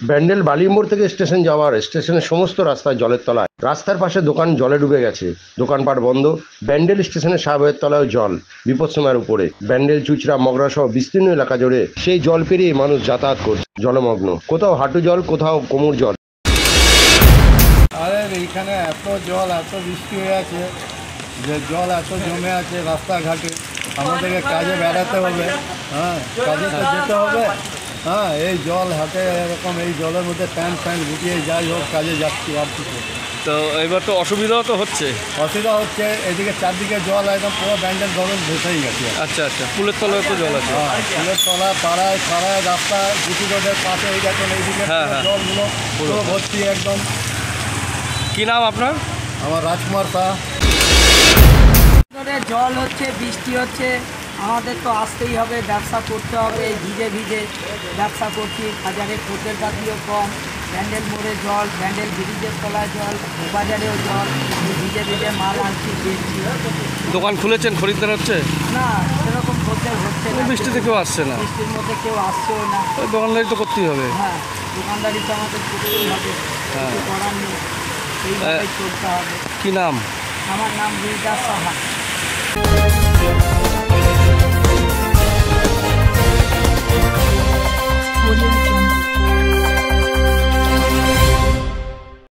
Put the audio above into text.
ব্যান্ডেল বালিমোড় থেকে স্টেশন যাওয়ার স্টেশনের সমস্ত রাস্তায় জলের তলায়, রাস্তার পাশে দোকান জলে ডুবে গেছে, দোকানপাট বন্ধ। ব্যান্ডেল স্টেশনের সাহেবের তলায় জল, বিপদসীমার উপরে। ব্যান্ডেল, চুচড়া, মগরা সহ বিস্তীর্ণ এলাকা জুড়ে সেই জল পেরিয়ে মানুষ যাতায়াত করছে, জলমগ্ন। কোথাও হাঁটু জল, কোথাও কোমর জল। আরে এইখানে এত জল, এত বৃষ্টি হয়ে আছে যে জল এত জমে আছে রাস্তাঘাটে। আমাদেরকে কাজে বেড়াতে হবে, হ্যাঁ, কাজে তো যেতে হবে। হ্যাঁ, এই জল হাতে এরকম এই জলের মধ্যে প্যান্ট গুটিয়ে যাই হোক কাজে যাচ্ছি আর কিছু। তো এবার তো অসুবিধাও তো হচ্ছে। অসুবিধা হচ্ছে, এদিকে চারদিকে জল একদম পুরো ব্যান্ডেল ধরুন ভেসেই গেছে। আচ্ছা আচ্ছা, পুলের তলায় তো জল আছে। হ্যাঁ, ফুলের তলা, পাড়ায় পাড়ায় রাস্তা, গুটি রোডের পাশে এই দেখুন এইদিকে জলগুলো পুরো ভর্তি একদম। কী নাম আপনার? আমার রাজকুমার শাহ। জল হচ্ছে, বৃষ্টি হচ্ছে, আমাদের তো আসতেই হবে, ব্যবসা করতে হবে। ভিজে ভিজে ব্যবসা করছি, বাজারে খদ্দের পাতিও কম। ব্যান্ডেল মোড়ে জল, ব্যান্ডেল ব্রিজের তলায় জল, বাজারেও জল। ভিজে ভিজে মাল আনছি, বেচছি। দোকান খুলেছেন, খরিদ্দার হচ্ছে না, সেরকম খদ্দের হচ্ছে না। বৃষ্টিতে কেউ আসছে না, বৃষ্টির মধ্যে কেউ আসছেও না। দোকানদারি তো করতেই হবে। হ্যাঁ, দোকানদারি তো আমাদের করতেই হবে, কিছু করার নেই, এইভাবে চলতে হবে। কী নাম? আমার নাম রুইদাস সাহা।